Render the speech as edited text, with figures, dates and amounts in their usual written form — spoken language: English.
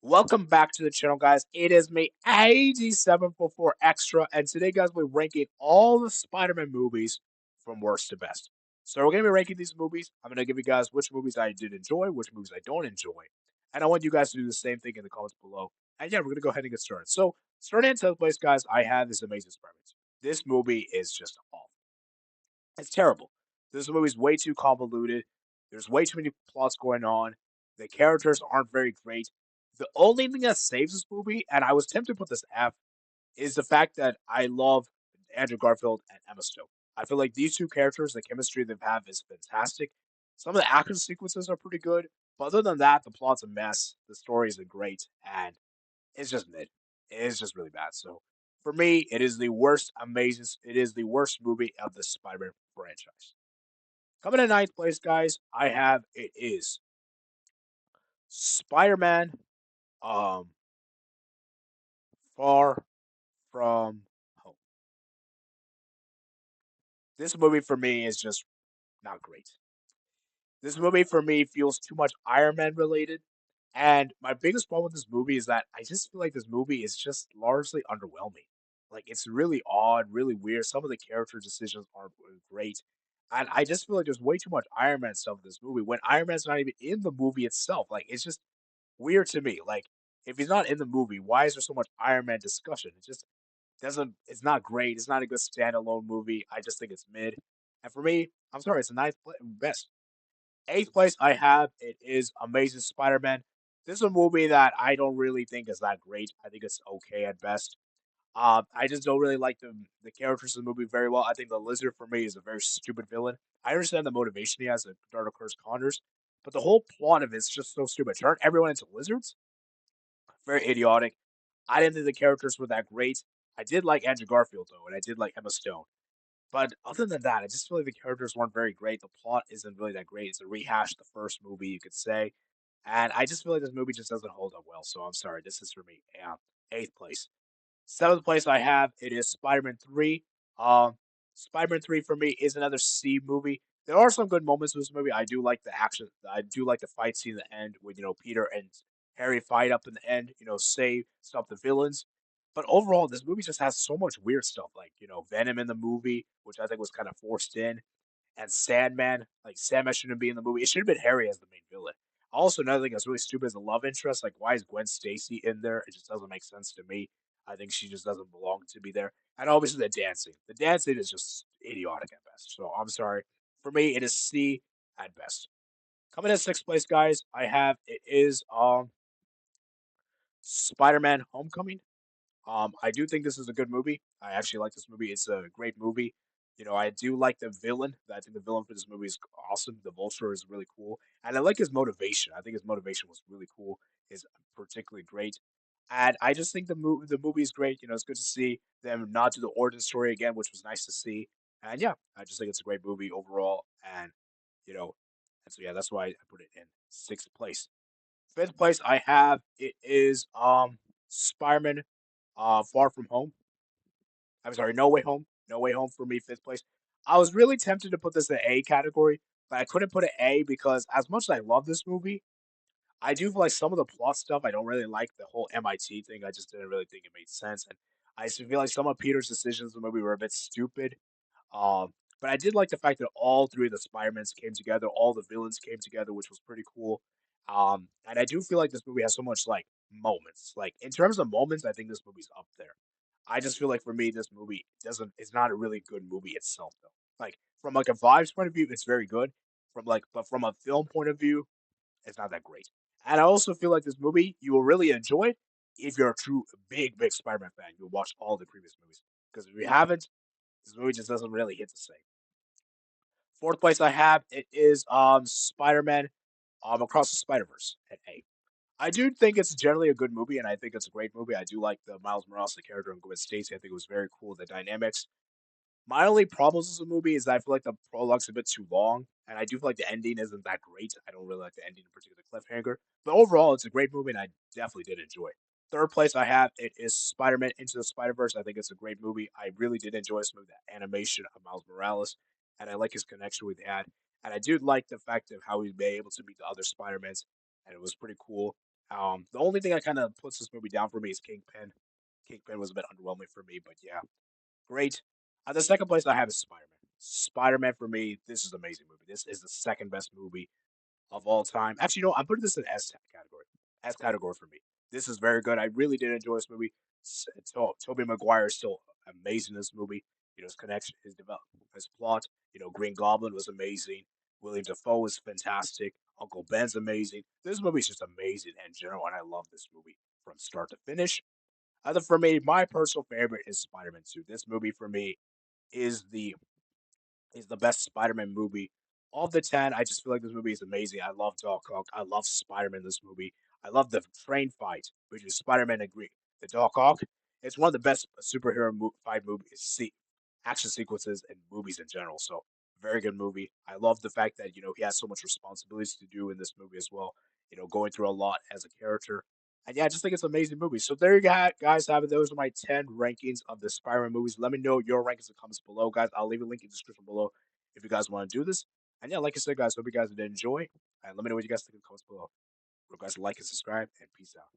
Welcome back to the channel, guys. It is me, 8744 Extra, and today, guys, we're ranking all the Spider-Man movies from worst to best. So we're going to be ranking these movies. I'm going to give you guys which movies I did enjoy, which movies I don't enjoy, and I want you guys to do the same thing in the comments below. And yeah, we're going to go ahead and get started. So, starting in 10th place, guys, I have this Amazing Spider-Man. This movie is just awful. It's terrible. This movie's way too convoluted. There's way too many plots going on. The characters aren't very great. The only thing that saves this movie, and I was tempted to put this F, is the fact that I love Andrew Garfield and Emma Stone. I feel like these two characters, the chemistry they have is fantastic. Some of the action sequences are pretty good, but other than that, the plot's a mess. The story isn't great, and it's just mid. It is just really bad. So for me, it is the worst amazing. It is the worst movie of the Spider-Man franchise. Coming in ninth place, guys, I have it is Spider-Man. Um, Far from home. This movie for me is just not great. This movie for me feels too much Iron Man related. And my biggest problem with this movie is that I just feel like this movie is just largely underwhelming. Like it's really odd, really weird. Some of the character decisions aren't great. And I just feel like there's way too much Iron Man stuff in this movie when Iron Man's not even in the movie itself. Like it's just weird to me. Like if he's not in the movie, why is there so much Iron Man discussion? It just doesn't it's not great. It's not a good standalone movie. I just think it's mid. And for me, I'm sorry, it's a best. Eighth place I have it is Amazing Spider-Man. This is a movie that I don't really think is that great. I think it's okay at best. I just don't really like the characters in the movie very well. I think the Lizard for me is a very stupid villain. I understand the motivation he has to Dark Curse Connors, but the whole plot of it's just so stupid. Turn everyone into lizards, very idiotic. I didn't think the characters were that great. I did like Andrew Garfield though, and I did like Emma Stone. But other than that, I just feel like the characters weren't very great. The plot isn't really that great. It's a rehash of the first movie, you could say. And I just feel like this movie just doesn't hold up well. So I'm sorry. This is for me. Yeah, eighth place. Seventh place I have it is Spider-Man 3. Um, Spider-Man 3 for me is another C movie. There are some good moments in this movie. I do like the action. I do like the fight scene at the end with Peter and Harry fight up in the end. Save stop the villains. But overall, this movie just has so much weird stuff, like Venom in the movie, which I think was kind of forced in, and Sandman. Like Sandman shouldn't be in the movie. It should have been Harry as the main villain. Also, another thing that's really stupid is the love interest. Like, why is Gwen Stacy in there? It just doesn't make sense to me. I think she just doesn't belong to be there. And obviously the dancing. The dancing is just idiotic at best. So I'm sorry. For me, it is C at best. Coming in sixth place, guys, I have it is Spider-Man Homecoming. I do think this is a good movie. I actually like this movie. It's a great movie. I do like the villain. I think the villain for this movie is awesome. The Vulture is really cool, and I like his motivation. I think his motivation was really cool. Is particularly great, and I just think the movie is great. It's good to see them not do the origin story again, which was nice to see. And yeah, I just think it's a great movie overall. And you know, and so yeah, that's why I put it in sixth place. Fifth place I have it is Spider-Man Far From Home. I'm sorry, No Way Home. No Way Home for me, fifth place. I was really tempted to put this in the A category, but I couldn't put it A because as much as I love this movie, I do feel like some of the plot stuff I don't really like the whole MIT thing. I just didn't really think it made sense, and I just feel like some of Peter's decisions in the movie were a bit stupid. But I did like the fact that all three of the Spider-Mans came together, all the villains came together, which was pretty cool. And I do feel like this movie has so much like moments. Like in terms of moments, I think this movie's up there. I just feel like for me, this movie doesn't. It's not a really good movie itself, though. Like from like a vibes point of view, it's very good. But from a film point of view, it's not that great. And I also feel like this movie you will really enjoy if you're a true big Spider-Man fan. You'll watch all the previous movies because if you haven't, this movie just doesn't really hit the same. Fourth place I have it is Spider-Man Across the Spider-Verse at A. I do think it's generally a good movie, and I think it's a great movie. I do like the Miles Morales, the character, and Gwen Stacy. I think it was very cool. The dynamics. My only problems with the movie is that I feel like the prologue's a bit too long, and I do feel like the ending isn't that great. I don't really like the ending in particular, cliffhanger. But overall, it's a great movie, and I definitely did enjoy it. Third place I have it is Spider-Man Into the Spider-Verse. I think it's a great movie. I really did enjoy this movie, the animation of Miles Morales, and I like his connection with Ad. And I do like the fact of how he's been able to meet the other Spider-Mans, and it was pretty cool. The only thing that kind of puts this movie down for me is Kingpin. Kingpin was a bit underwhelming for me, but yeah, great. At the second place, I have is Spider Man. Spider Man for me, this is an amazing movie. This is the second best movie of all time. Actually, no, I'm putting this in S category. S category for me. This is very good. I really did enjoy this movie. Tobey Maguire is still amazing in this movie. You know, his connection, his development, his plot. You know, Green Goblin was amazing. William Dafoe was fantastic. Uncle Ben's amazing. This movie is just amazing in general, and I love this movie from start to finish. Other for me, my personal favorite is Spider-Man 2. This movie for me is the best Spider-Man movie of the 10. I just feel like this movie is amazing. I love Doc Ock. I love Spider-Man in this movie. I love the train fight between Spider-Man and Green. The Doc Ock. It's one of the best superhero fight movies, action sequences and movies in general. So very good movie. I love the fact that he has so much responsibilities to do in this movie as well. You know, going through a lot as a character. And yeah, I just think it's an amazing movie. So there you guys have it. Those are my 10 rankings of the Spider-Man movies. Let me know your rankings in the comments below, guys. I'll leave a link in the description below if you guys want to do this. And yeah, like I said, guys, hope you guys did enjoy. And let me know what you guys think in the comments below. Remember, guys, like and subscribe, and peace out.